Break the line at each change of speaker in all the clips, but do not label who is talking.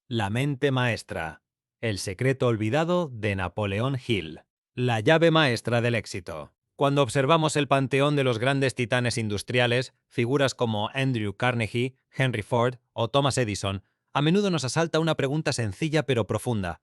La mente maestra. El secreto olvidado de Napoleón Hill. La llave maestra del éxito. Cuando observamos el panteón de los grandes titanes industriales, figuras como Andrew Carnegie, Henry Ford o Thomas Edison, a menudo nos asalta una pregunta sencilla pero profunda.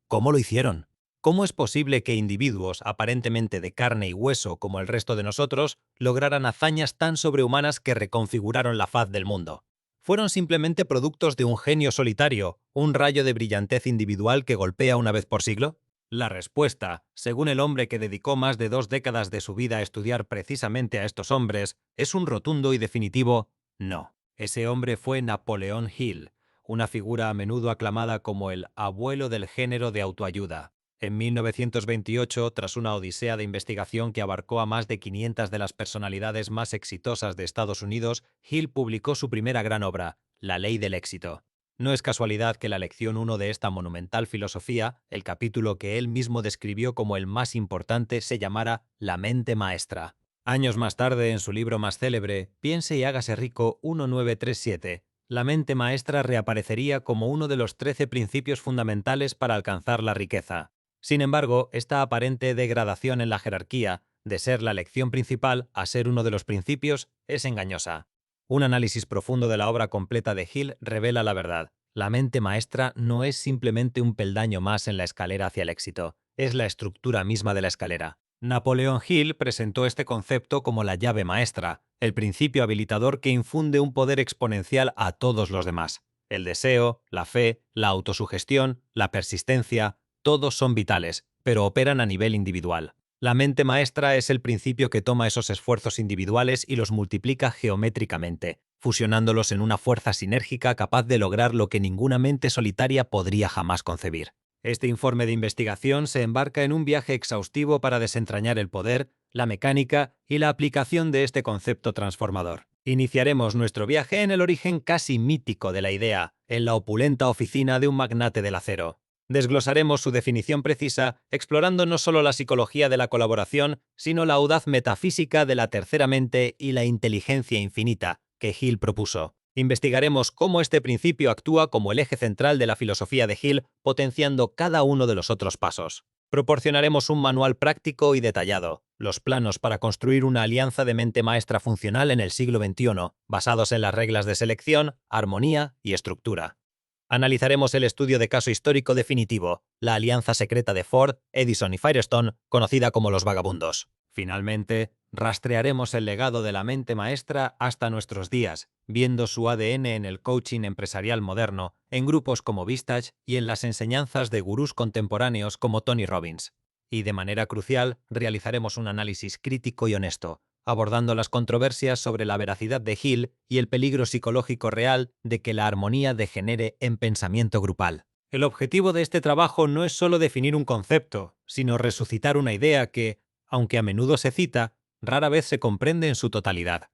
¿Cómo lo hicieron? ¿Cómo es posible que individuos aparentemente de carne y hueso como el resto de nosotros lograran hazañas tan sobrehumanas que reconfiguraron la faz del mundo? ¿Fueron simplemente productos de un genio solitario, un rayo de brillantez individual que golpea una vez por siglo? La respuesta, según el hombre que dedicó más de 2 décadas de su vida a estudiar precisamente a estos hombres, es un rotundo y definitivo no. Ese hombre fue Napoleón Hill, una figura a menudo aclamada como el abuelo del género de autoayuda. En 1928, tras una odisea de investigación que abarcó a más de 500 de las personalidades más exitosas de Estados Unidos, Hill publicó su primera gran obra, La Ley del Éxito. No es casualidad que la lección 1 de esta monumental filosofía, el capítulo que él mismo describió como el más importante, se llamara La mente maestra. Años más tarde, en su libro más célebre, Piense y hágase rico 1937, la mente maestra reaparecería como uno de los 13 principios fundamentales para alcanzar la riqueza. Sin embargo, esta aparente degradación en la jerarquía, de ser la lección principal a ser uno de los principios, es engañosa. Un análisis profundo de la obra completa de Hill revela la verdad. La mente maestra no es simplemente un peldaño más en la escalera hacia el éxito, es la estructura misma de la escalera. Napoleón Hill presentó este concepto como la llave maestra, el principio habilitador que infunde un poder exponencial a todos los demás. El deseo, la fe, la autosugestión, la persistencia, todos son vitales, pero operan a nivel individual. La mente maestra es el principio que toma esos esfuerzos individuales y los multiplica geométricamente, fusionándolos en una fuerza sinérgica capaz de lograr lo que ninguna mente solitaria podría jamás concebir. Este informe de investigación se embarca en un viaje exhaustivo para desentrañar el poder, la mecánica y la aplicación de este concepto transformador. Iniciaremos nuestro viaje en el origen casi mítico de la idea, en la opulenta oficina de un magnate del acero. Desglosaremos su definición precisa, explorando no solo la psicología de la colaboración, sino la audaz metafísica de la tercera mente y la inteligencia infinita que Hill propuso. Investigaremos cómo este principio actúa como el eje central de la filosofía de Hill, potenciando cada uno de los otros pasos. Proporcionaremos un manual práctico y detallado, los planos para construir una alianza de mente maestra funcional en el siglo XXI, basados en las reglas de selección, armonía y estructura. Analizaremos el estudio de caso histórico definitivo, la alianza secreta de Ford, Edison y Firestone, conocida como los vagabundos. Finalmente, rastrearemos el legado de la mente maestra hasta nuestros días, viendo su ADN en el coaching empresarial moderno, en grupos como Vistage y en las enseñanzas de gurús contemporáneos como Tony Robbins. Y de manera crucial, realizaremos un análisis crítico y honesto, abordando las controversias sobre la veracidad de Hill y el peligro psicológico real de que la armonía degenere en pensamiento grupal. El objetivo de este trabajo no es solo definir un concepto, sino resucitar una idea que, aunque a menudo se cita, rara vez se comprende en su totalidad.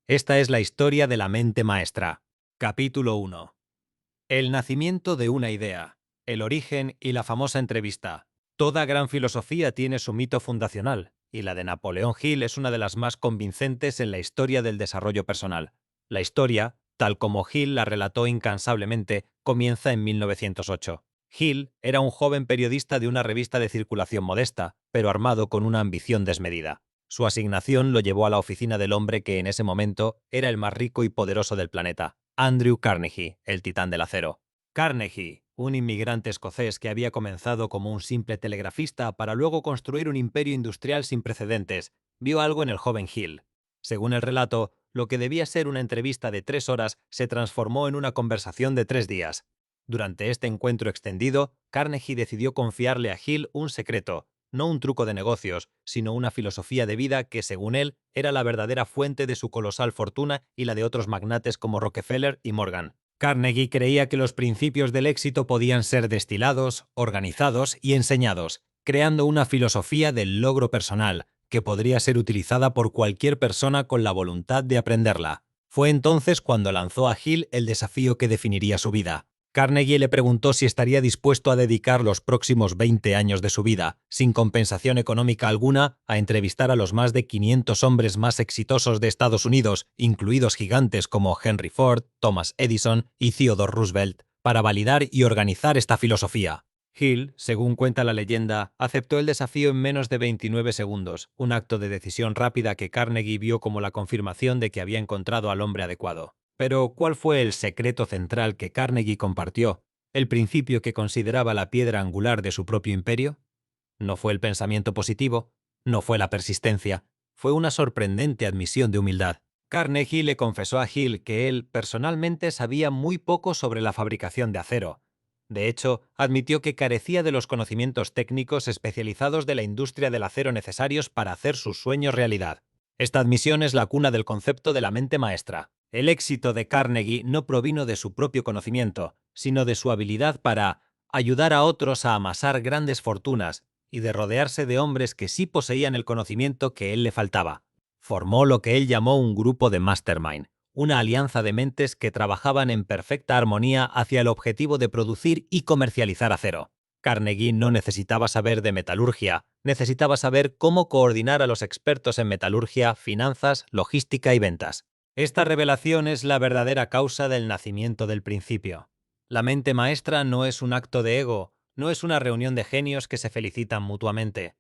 Esta es la historia de la mente maestra. Capítulo 1. El nacimiento de una idea, el origen y la famosa entrevista. Toda gran filosofía tiene su mito fundacional, y la de Napoleón Hill es una de las más convincentes en la historia del desarrollo personal. La historia, tal como Hill la relató incansablemente, comienza en 1908. Hill era un joven periodista de una revista de circulación modesta, pero armado con una ambición desmedida. Su asignación lo llevó a la oficina del hombre que en ese momento era el más rico y poderoso del planeta, Andrew Carnegie, el titán del acero. Carnegie, un inmigrante escocés que había comenzado como un simple telegrafista para luego construir un imperio industrial sin precedentes, vio algo en el joven Hill. Según el relato, lo que debía ser una entrevista de 3 horas se transformó en una conversación de 3 días. Durante este encuentro extendido, Carnegie decidió confiarle a Hill un secreto, no un truco de negocios, sino una filosofía de vida que, según él, era la verdadera fuente de su colosal fortuna y la de otros magnates como Rockefeller y Morgan. Carnegie creía que los principios del éxito podían ser destilados, organizados y enseñados, creando una filosofía del logro personal, que podría ser utilizada por cualquier persona con la voluntad de aprenderla. Fue entonces cuando lanzó a Hill el desafío que definiría su vida. Carnegie le preguntó si estaría dispuesto a dedicar los próximos 20 años de su vida, sin compensación económica alguna, a entrevistar a los más de 500 hombres más exitosos de Estados Unidos, incluidos gigantes como Henry Ford, Thomas Edison y Theodore Roosevelt, para validar y organizar esta filosofía. Hill, según cuenta la leyenda, aceptó el desafío en menos de 29 segundos, un acto de decisión rápida que Carnegie vio como la confirmación de que había encontrado al hombre adecuado. Pero, ¿cuál fue el secreto central que Carnegie compartió? ¿El principio que consideraba la piedra angular de su propio imperio? No fue el pensamiento positivo, no fue la persistencia, fue una sorprendente admisión de humildad. Carnegie le confesó a Hill que él, personalmente, sabía muy poco sobre la fabricación de acero. De hecho, admitió que carecía de los conocimientos técnicos especializados de la industria del acero necesarios para hacer sus sueños realidad. Esta admisión es la cuna del concepto de la mente maestra. El éxito de Carnegie no provino de su propio conocimiento, sino de su habilidad para ayudar a otros a amasar grandes fortunas y de rodearse de hombres que sí poseían el conocimiento que él le faltaba. Formó lo que él llamó un grupo de mastermind, una alianza de mentes que trabajaban en perfecta armonía hacia el objetivo de producir y comercializar acero. Carnegie no necesitaba saber de metalurgia, necesitaba saber cómo coordinar a los expertos en metalurgia, finanzas, logística y ventas. Esta revelación es la verdadera causa del nacimiento del principio. La mente maestra no es un acto de ego, no es una reunión de genios que se felicitan mutuamente.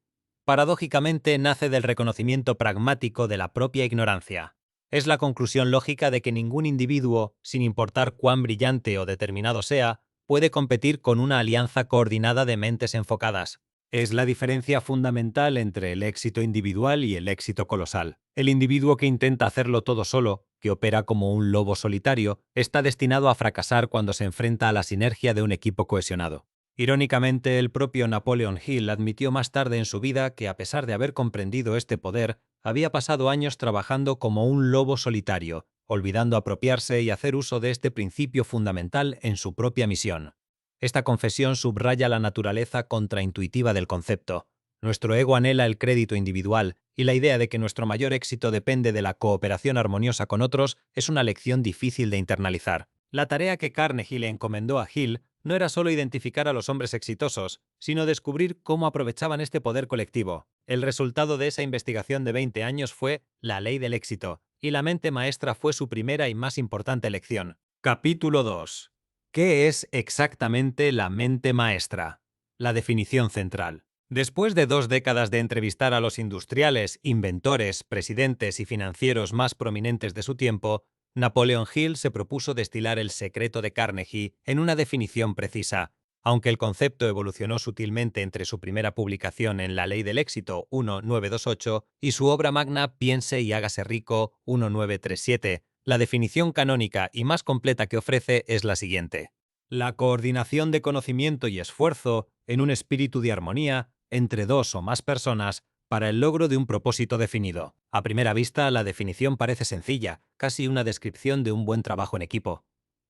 Paradójicamente nace del reconocimiento pragmático de la propia ignorancia. Es la conclusión lógica de que ningún individuo, sin importar cuán brillante o determinado sea, puede competir con una alianza coordinada de mentes enfocadas. Es la diferencia fundamental entre el éxito individual y el éxito colosal. El individuo que intenta hacerlo todo solo, que opera como un lobo solitario, está destinado a fracasar cuando se enfrenta a la sinergia de un equipo cohesionado. Irónicamente, el propio Napoleon Hill admitió más tarde en su vida que, a pesar de haber comprendido este poder, había pasado años trabajando como un lobo solitario, olvidando apropiarse y hacer uso de este principio fundamental en su propia misión. Esta confesión subraya la naturaleza contraintuitiva del concepto. Nuestro ego anhela el crédito individual, y la idea de que nuestro mayor éxito depende de la cooperación armoniosa con otros es una lección difícil de internalizar. La tarea que Carnegie le encomendó a Hill no era solo identificar a los hombres exitosos, sino descubrir cómo aprovechaban este poder colectivo. El resultado de esa investigación de 20 años fue la ley del éxito, y la mente maestra fue su primera y más importante lección. Capítulo 2. ¿Qué es exactamente la mente maestra? La definición central. Después de 2 décadas de entrevistar a los industriales, inventores, presidentes y financieros más prominentes de su tiempo, Napoleon Hill se propuso destilar el secreto de Carnegie en una definición precisa. Aunque el concepto evolucionó sutilmente entre su primera publicación en La Ley del Éxito 1928 y su obra magna Piense y hágase rico 1937, la definición canónica y más completa que ofrece es la siguiente: la coordinación de conocimiento y esfuerzo en un espíritu de armonía entre 2 o más personas para el logro de un propósito definido. A primera vista, la definición parece sencilla, casi una descripción de un buen trabajo en equipo.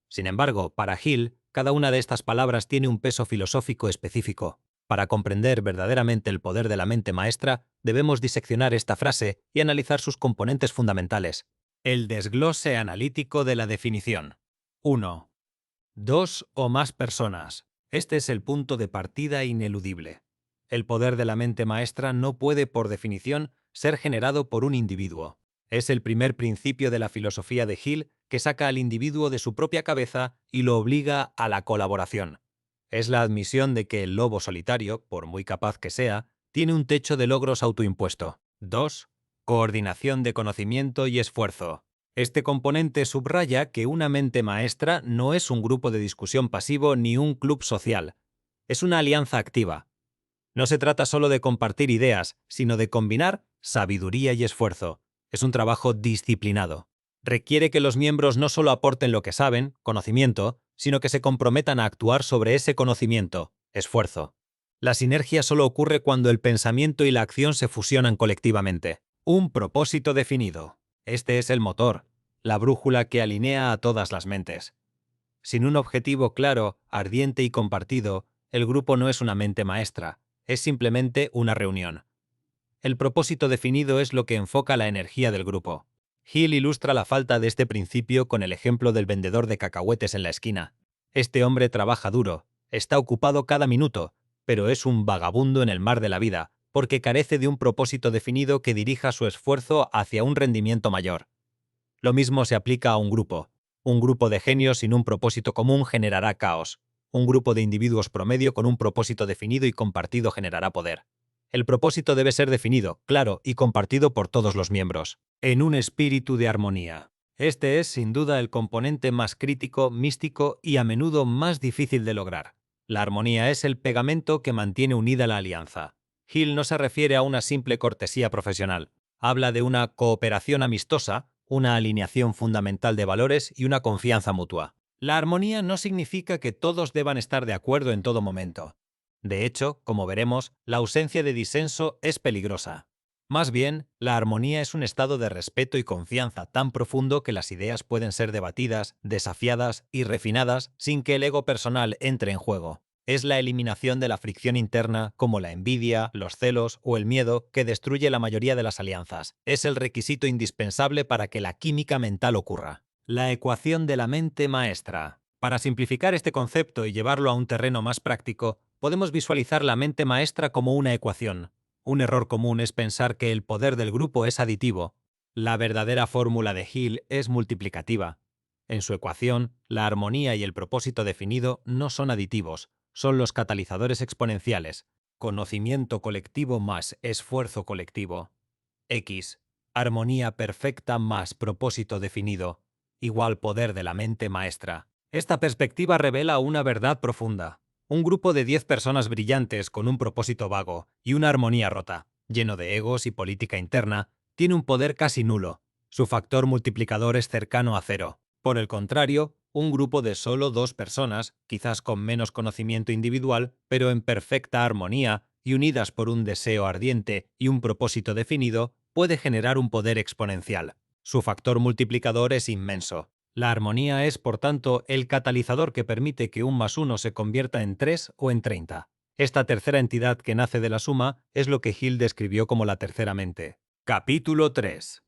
Sin embargo, para Hill, cada una de estas palabras tiene un peso filosófico específico. Para comprender verdaderamente el poder de la mente maestra, debemos diseccionar esta frase y analizar sus componentes fundamentales. El desglose analítico de la definición. 1. 2 o más personas. Este es el punto de partida ineludible. El poder de la mente maestra no puede, por definición, ser generado por un individuo. Es el primer principio de la filosofía de Hill que saca al individuo de su propia cabeza y lo obliga a la colaboración. Es la admisión de que el lobo solitario, por muy capaz que sea, tiene un techo de logros autoimpuesto. 2. Coordinación de conocimiento y esfuerzo. Este componente subraya que una mente maestra no es un grupo de discusión pasivo ni un club social. Es una alianza activa. No se trata solo de compartir ideas, sino de combinar sabiduría y esfuerzo. Es un trabajo disciplinado. Requiere que los miembros no solo aporten lo que saben, conocimiento, sino que se comprometan a actuar sobre ese conocimiento, esfuerzo. La sinergia solo ocurre cuando el pensamiento y la acción se fusionan colectivamente. Un propósito definido. Este es el motor, la brújula que alinea a todas las mentes. Sin un objetivo claro, ardiente y compartido, el grupo no es una mente maestra, es simplemente una reunión. El propósito definido es lo que enfoca la energía del grupo. Hill ilustra la falta de este principio con el ejemplo del vendedor de cacahuetes en la esquina. Este hombre trabaja duro, está ocupado cada minuto, pero es un vagabundo en el mar de la vida, porque carece de un propósito definido que dirija su esfuerzo hacia un rendimiento mayor. Lo mismo se aplica a un grupo. Un grupo de genios sin un propósito común generará caos. Un grupo de individuos promedio con un propósito definido y compartido generará poder. El propósito debe ser definido, claro y compartido por todos los miembros, en un espíritu de armonía. Este es, sin duda, el componente más crítico, místico y a menudo más difícil de lograr. La armonía es el pegamento que mantiene unida la alianza. Hill no se refiere a una simple cortesía profesional. Habla de una cooperación amistosa, una alineación fundamental de valores y una confianza mutua. La armonía no significa que todos deban estar de acuerdo en todo momento. De hecho, como veremos, la ausencia de disenso es peligrosa. Más bien, la armonía es un estado de respeto y confianza tan profundo que las ideas pueden ser debatidas, desafiadas y refinadas sin que el ego personal entre en juego. Es la eliminación de la fricción interna, como la envidia, los celos o el miedo, que destruye la mayoría de las alianzas. Es el requisito indispensable para que la química mental ocurra. La ecuación de la mente maestra. Para simplificar este concepto y llevarlo a un terreno más práctico, podemos visualizar la mente maestra como una ecuación. Un error común es pensar que el poder del grupo es aditivo. La verdadera fórmula de Hill es multiplicativa. En su ecuación, la armonía y el propósito definido no son aditivos, son los catalizadores exponenciales. Conocimiento colectivo más esfuerzo colectivo. X. Armonía perfecta más propósito definido, igual poder de la mente maestra. Esta perspectiva revela una verdad profunda. Un grupo de 10 personas brillantes con un propósito vago y una armonía rota, lleno de egos y política interna, tiene un poder casi nulo. Su factor multiplicador es cercano a cero. Por el contrario, un grupo de solo 2 personas, quizás con menos conocimiento individual, pero en perfecta armonía y unidas por un deseo ardiente y un propósito definido, puede generar un poder exponencial. Su factor multiplicador es inmenso. La armonía es, por tanto, el catalizador que permite que 1 más 1 se convierta en 3 o en 30. Esta tercera entidad que nace de la suma es lo que Hill describió como la tercera mente. Capítulo 3.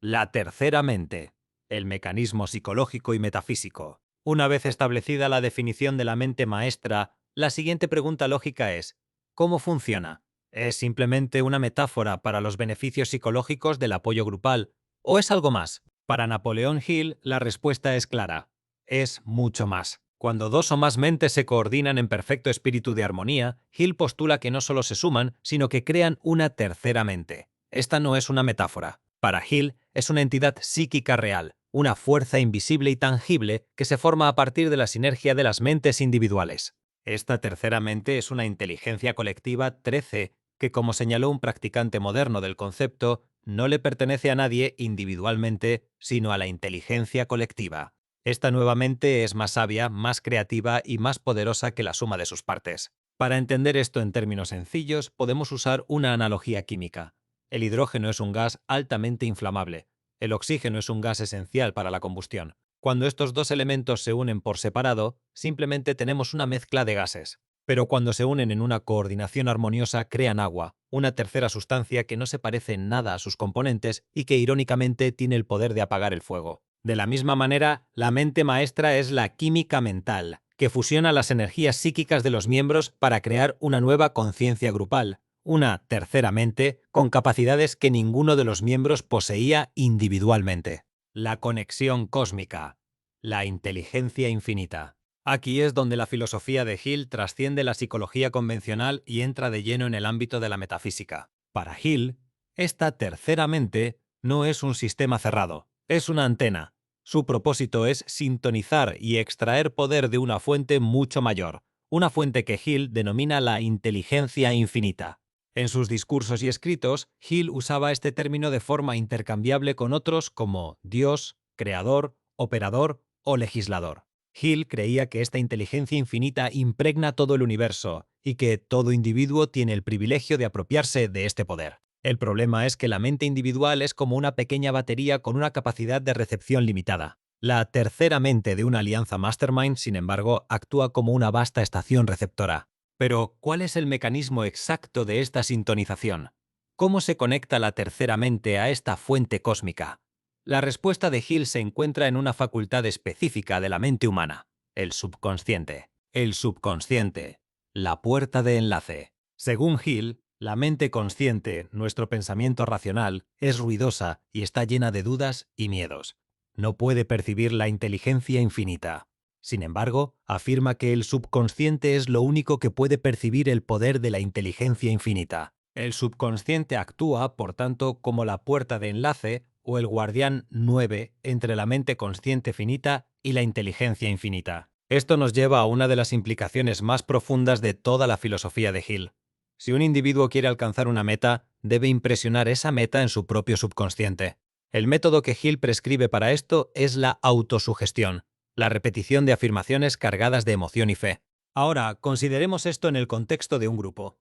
La tercera mente. El mecanismo psicológico y metafísico. Una vez establecida la definición de la mente maestra, la siguiente pregunta lógica es: ¿cómo funciona? ¿Es simplemente una metáfora para los beneficios psicológicos del apoyo grupal? ¿O es algo más? Para Napoleón Hill, la respuesta es clara. Es mucho más. Cuando 2 o más mentes se coordinan en perfecto espíritu de armonía, Hill postula que no solo se suman, sino que crean una tercera mente. Esta no es una metáfora. Para Hill, es una entidad psíquica real, una fuerza invisible y tangible que se forma a partir de la sinergia de las mentes individuales. Esta tercera mente es una inteligencia colectiva 13 que, como señaló un practicante moderno del concepto, no le pertenece a nadie individualmente, sino a la inteligencia colectiva. Esta nueva mente es más sabia, más creativa y más poderosa que la suma de sus partes. Para entender esto en términos sencillos, podemos usar una analogía química. El hidrógeno es un gas altamente inflamable. El oxígeno es un gas esencial para la combustión. Cuando estos dos elementos se unen por separado, simplemente tenemos una mezcla de gases. Pero cuando se unen en una coordinación armoniosa, crean agua, una tercera sustancia que no se parece en nada a sus componentes y que irónicamente tiene el poder de apagar el fuego. De la misma manera, la mente maestra es la química mental, que fusiona las energías psíquicas de los miembros para crear una nueva conciencia grupal, una tercera mente con capacidades que ninguno de los miembros poseía individualmente. La conexión cósmica, la inteligencia infinita. Aquí es donde la filosofía de Hill trasciende la psicología convencional y entra de lleno en el ámbito de la metafísica. Para Hill, esta tercera mente no es un sistema cerrado, es una antena. Su propósito es sintonizar y extraer poder de una fuente mucho mayor, una fuente que Hill denomina la inteligencia infinita. En sus discursos y escritos, Hill usaba este término de forma intercambiable con otros como Dios, creador, operador o legislador. Hill creía que esta inteligencia infinita impregna todo el universo y que todo individuo tiene el privilegio de apropiarse de este poder. El problema es que la mente individual es como una pequeña batería con una capacidad de recepción limitada. La tercera mente de una alianza mastermind, sin embargo, actúa como una vasta estación receptora. Pero, ¿cuál es el mecanismo exacto de esta sintonización? ¿Cómo se conecta la tercera mente a esta fuente cósmica? La respuesta de Hill se encuentra en una facultad específica de la mente humana, el subconsciente. El subconsciente, la puerta de enlace. Según Hill, la mente consciente, nuestro pensamiento racional, es ruidosa y está llena de dudas y miedos. no puede percibir la inteligencia infinita. Sin embargo, afirma que el subconsciente es lo único que puede percibir el poder de la inteligencia infinita. El subconsciente actúa, por tanto, como la puerta de enlace o el guardián 9 entre la mente consciente finita y la inteligencia infinita. Esto nos lleva a una de las implicaciones más profundas de toda la filosofía de Hill. Si un individuo quiere alcanzar una meta, debe impresionar esa meta en su propio subconsciente. El método que Hill prescribe para esto es la autosugestión, la repetición de afirmaciones cargadas de emoción y fe. Ahora, consideremos esto en el contexto de un grupo.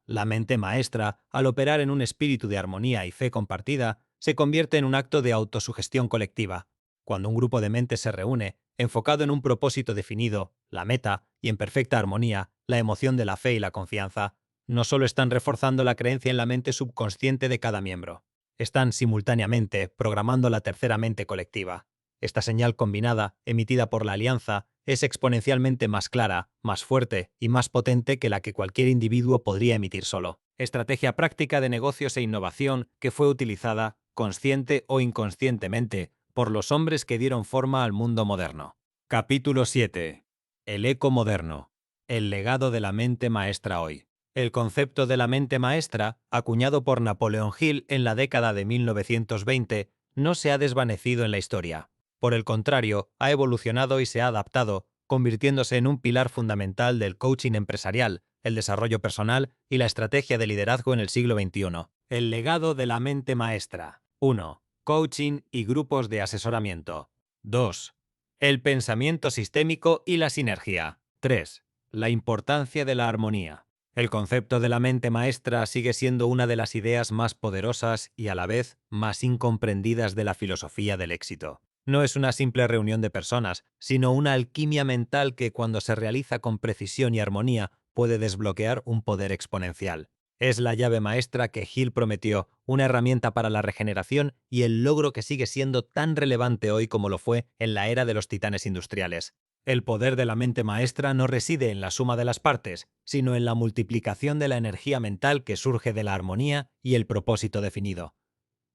La mente maestra, al operar en un espíritu de armonía y fe compartida, se convierte en un acto de autosugestión colectiva. Cuando un grupo de mentes se reúne, enfocado en un propósito definido, la meta, y en perfecta armonía, la emoción de la fe y la confianza, no solo están reforzando la creencia en la mente subconsciente de cada miembro, están simultáneamente programando la tercera mente colectiva. Esta señal combinada, emitida por la alianza, es exponencialmente más clara, más fuerte y más potente que la que cualquier individuo podría emitir solo. Estrategia práctica de negocios e innovación que fue utilizada, consciente o inconscientemente, por los hombres que dieron forma al mundo moderno. Capítulo 7. El eco moderno. El legado de la mente maestra hoy. El concepto de la mente maestra, acuñado por Napoleon Hill en la década de 1920, no se ha desvanecido en la historia. Por el contrario, ha evolucionado y se ha adaptado, convirtiéndose en un pilar fundamental del coaching empresarial, el desarrollo personal y la estrategia de liderazgo en el siglo XXI. El legado de la mente maestra. 1. Coaching y grupos de asesoramiento. 2. El pensamiento sistémico y la sinergia. 3. La importancia de la armonía. El concepto de la mente maestra sigue siendo una de las ideas más poderosas y a la vez más incomprendidas de la filosofía del éxito. No es una simple reunión de personas, sino una alquimia mental que, cuando se realiza con precisión y armonía, puede desbloquear un poder exponencial. Es la llave maestra que Hill prometió, una herramienta para la regeneración y el logro que sigue siendo tan relevante hoy como lo fue en la era de los titanes industriales. El poder de la mente maestra no reside en la suma de las partes, sino en la multiplicación de la energía mental que surge de la armonía y el propósito definido.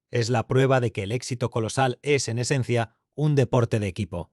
Es la prueba de que el éxito colosal es, en esencia, un deporte de equipo.